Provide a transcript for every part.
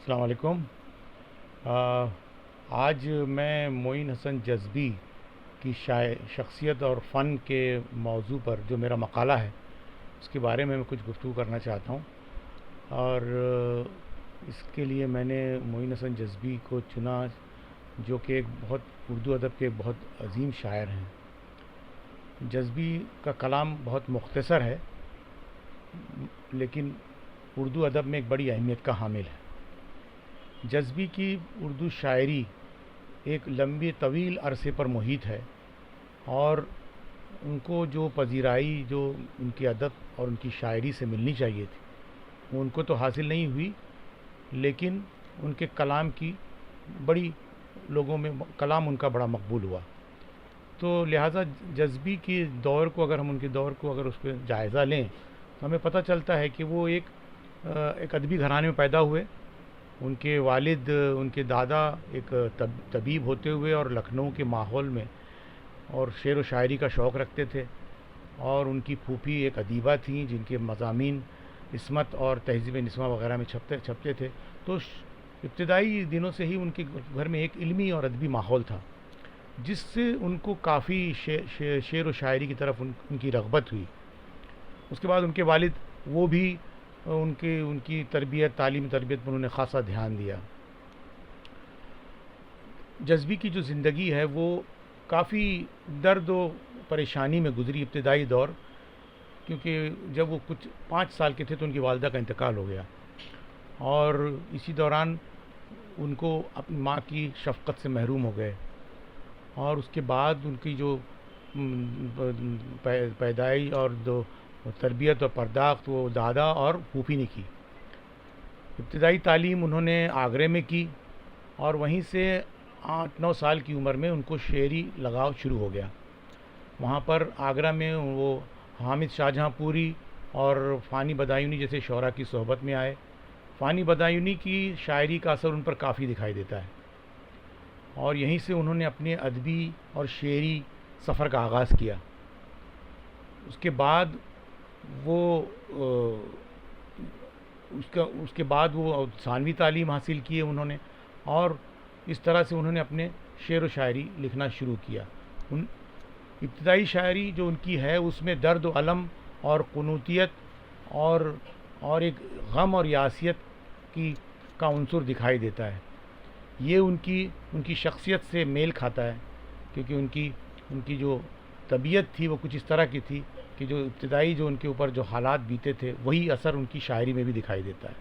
السلام علیکم۔ آ، آج میں معین حسن جذبی کی شخصیت اور فن کے موضوع پر جو میرا مقالہ ہے اس کے بارے میں کچھ گفتگو کرنا چاہتا ہوں، اور اس کے لیے میں نے معین حسن جذبی کو چنا، جو کہ ایک بہت اردو ادب کے بہت عظیم شاعر ہیں۔ جذبی کا کلام بہت مختصر ہے، لیکن اردو ادب میں ایک بڑی اہمیت کا حامل ہے۔ جذبی کی اردو شاعری ایک لمبی طویل عرصے پر محیط ہے، اور ان کو جو پذیرائی جو ان کے ادب اور ان کی شاعری سے ملنی چاہیے تھی وہ ان کو تو حاصل نہیں ہوئی، لیکن ان کے کلام کی بڑی لوگوں میں کلام ان کا بڑا مقبول ہوا۔ تو لہٰذا جذبی کے دور کو اگر ہم ان کے دور کو اگر اس پہ جائزہ لیں تو ہمیں پتہ چلتا ہے کہ وہ ایک ادبی گھرانے میں پیدا ہوئے۔ ان کے والد، ان کے دادا ایک طبیب ہوتے ہوئے اور لکھنؤ کے ماحول میں اور شعر و شاعری کا شوق رکھتے تھے، اور ان کی پھوپھی ایک ادیبہ تھیں جن کے مضامین عصمت اور تہذیب نسواں وغیرہ میں چھپتے تھے۔ تو ابتدائی دنوں سے ہی ان کے گھر میں ایک علمی اور ادبی ماحول تھا، جس سے ان کو کافی شعر و شاعری کی طرف ان کی رغبت ہوئی۔ اس کے بعد ان کے والد وہ بھی ان کی تعلیمی تربیت پر انہوں نے خاصا دھیان دیا۔ جذبی کی جو زندگی ہے وہ کافی درد و پریشانی میں گزری ابتدائی دور، کیونکہ جب وہ کچھ 5 سال کے تھے تو ان کی والدہ کا انتقال ہو گیا، اور اسی دوران ان کو اپنی ماں کی شفقت سے محروم ہو گئے، اور اس کے بعد ان کی جو پیدائش اور جو تربیت اور پرداخت وہ دادا اور پھوپھی نے کی۔ ابتدائی تعلیم انہوں نے آگرے میں کی، اور وہیں سے 8-9 سال کی عمر میں ان کو شعری لگاؤ شروع ہو گیا۔ وہاں پر آگرہ میں وہ حامد شاہجہاں پوری اور فانی بدایونی جیسے شعراء کی صحبت میں آئے۔ فانی بدایونی کی شاعری کا اثر ان پر کافی دکھائی دیتا ہے، اور یہیں سے انہوں نے اپنے ادبی اور شعری سفر کا آغاز کیا۔ اس کے بعد وہ ثانوی تعلیم حاصل کی ہے انہوں نے، اور اس طرح سے انہوں نے اپنے شعر و شاعری لکھنا شروع کیا۔ ابتدائی شاعری جو ان کی ہے اس میں درد و الم اور قنوطیت اور ایک غم اور یاسیت کا عنصر دکھائی دیتا ہے۔ یہ ان کی شخصیت سے میل کھاتا ہے، کیونکہ ان کی جو طبیعت تھی وہ کچھ اس طرح کی تھی کہ جو ابتدائی جو ان کے اوپر جو حالات بیتے تھے وہی اثر ان کی شاعری میں بھی دکھائی دیتا ہے۔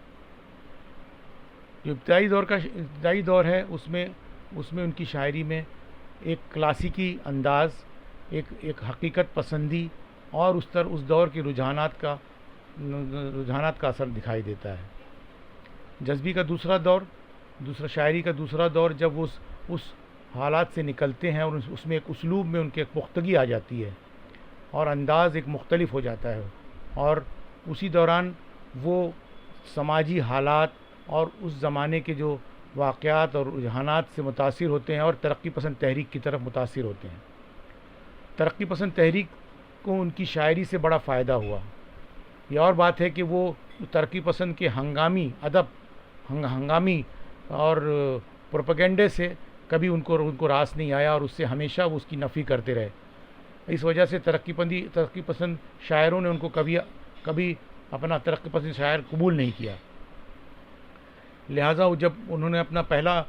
جو ابتدائی دور ہے اس میں ان کی شاعری میں ایک کلاسیکی انداز، ایک حقیقت پسندی اور اس دور کے رجحانات کا اثر دکھائی دیتا ہے۔ جذبی کا دوسرا شاعری کا دوسرا دور جب وہ اس حالات سے نکلتے ہیں اور اس میں ایک اسلوب میں ان کے ایک پختگی آ جاتی ہے اور انداز ایک مختلف ہو جاتا ہے، اور اسی دوران وہ سماجی حالات اور اس زمانے کے جو واقعات اور رجحانات سے متاثر ہوتے ہیں اور ترقی پسند تحریک کی طرف متاثر ہوتے ہیں۔ ترقی پسند تحریک کو ان کی شاعری سے بڑا فائدہ ہوا۔ یہ اور بات ہے کہ وہ ترقی پسند کے ہنگامی اور پروپیگنڈے سے کبھی ان کو راس نہیں آیا، اور اس سے ہمیشہ وہ اس کی نفی کرتے رہے۔ اس وجہ سے ترقی پسند شاعروں نے ان کو کبھی اپنا ترقی پسند شاعر قبول نہیں کیا۔ لہٰذا جب انہوں نے اپنا پہلا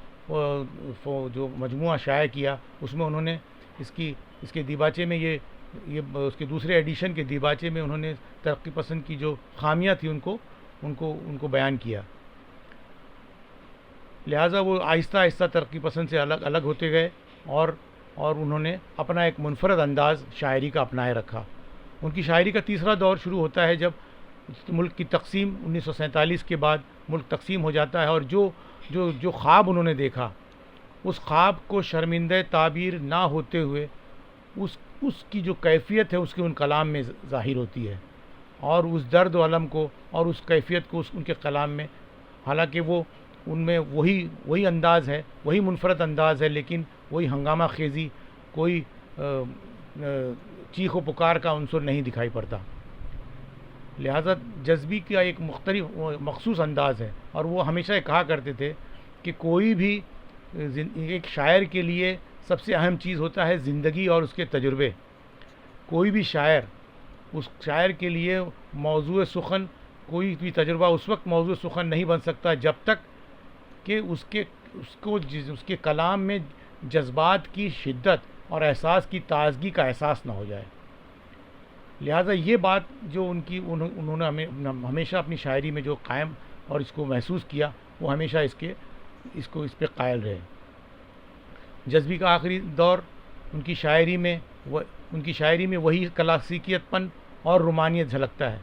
جو مجموعہ شائع کیا اس میں انہوں نے اس کے دیباچے میں یہ اس کے دوسرے ایڈیشن کے دیباچے میں انہوں نے ترقی پسند کی جو خامیاں تھیں ان کو بیان کیا۔ لہٰذا وہ آہستہ آہستہ ترقی پسند سے الگ ہوتے گئے، اور انہوں نے اپنا ایک منفرد انداز شاعری کا اپنائے رکھا۔ ان کی شاعری کا تیسرا دور شروع ہوتا ہے جب ملک کی تقسیم 1947 کے بعد ملک تقسیم ہو جاتا ہے، اور جو خواب انہوں نے دیکھا اس خواب کو شرمندہ تعبیر نہ ہوتے ہوئے اس کی جو کیفیت ہے اس کے ان کلام میں ظاہر ہوتی ہے، اور اس درد و الم کو اور اس کیفیت کو ان کے کلام میں، حالانکہ وہ ان میں وہی انداز ہے، وہی منفرد انداز ہے، لیکن وہی ہنگامہ خیزی، کوئی چیخ و پکار کا عنصر نہیں دکھائی پڑتا۔ لہٰذا جذبی کا ایک مخصوص انداز ہے، اور وہ ہمیشہ یہ کہا کرتے تھے کہ کوئی بھی ایک شاعر کے لیے سب سے اہم چیز ہوتا ہے زندگی اور اس کے تجربے. کوئی بھی شاعر، اس شاعر کے لیے موضوع سخن، کوئی بھی تجربہ اس وقت موضوع سخن نہیں بن سکتا جب تک کہ اس کے کلام میں جذبات کی شدت اور احساس کی تازگی کا احساس نہ ہو جائے. لہٰذا یہ بات جو انہوں نے ہمیشہ اپنی شاعری میں جو قائم اور اس کو محسوس کیا، وہ ہمیشہ اس پہ قائل رہے. جذبی کا آخری دور ان کی شاعری میں وہی کلاسیکیت پن اور رومانیت جھلکتا ہے.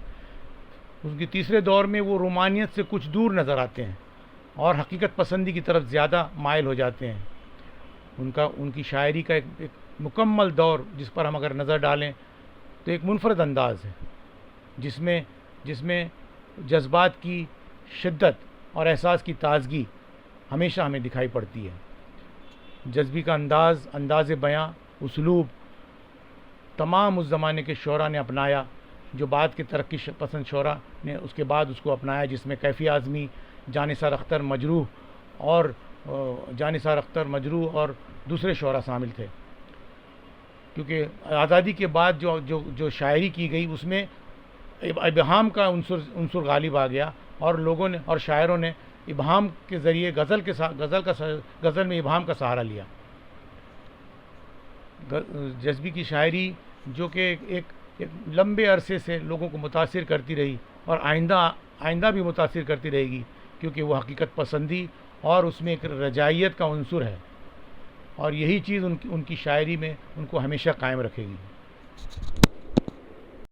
ان کی تیسرے دور میں وہ رومانیت سے کچھ دور نظر آتے ہیں اور حقیقت پسندی کی طرف زیادہ مائل ہو جاتے ہیں. ان کی شاعری کا ایک مکمل دور جس پر ہم اگر نظر ڈالیں تو ایک منفرد انداز ہے، جس میں جذبات کی شدت اور احساس کی تازگی ہمیشہ ہمیں دکھائی پڑتی ہے. جذبی کا انداز بیاں، اسلوب تمام اس زمانے کے شعراء نے اپنایا، جو بعد کے ترقی پسند شعراء نے اس کے بعد اس کو اپنایا، جس میں کیفی اعظمی، جانثار اختر مجروح اور دوسرے شعراء شامل تھے. کیونکہ آزادی کے بعد جو شاعری کی گئی اس میں ابہام کا عنصر غالب آ گیا، اور لوگوں نے اور شاعروں نے ابہام کے ذریعے غزل میں ابہام کا سہارا لیا. جذبی کی شاعری جو کہ ایک لمبے عرصے سے لوگوں کو متاثر کرتی رہی اور آئندہ بھی متاثر کرتی رہے گی، کیونکہ وہ حقیقت پسندی اور اس میں ایک رجائیت کا عنصر ہے، اور یہی چیز ان کی شاعری میں ان کو ہمیشہ قائم رکھے گی.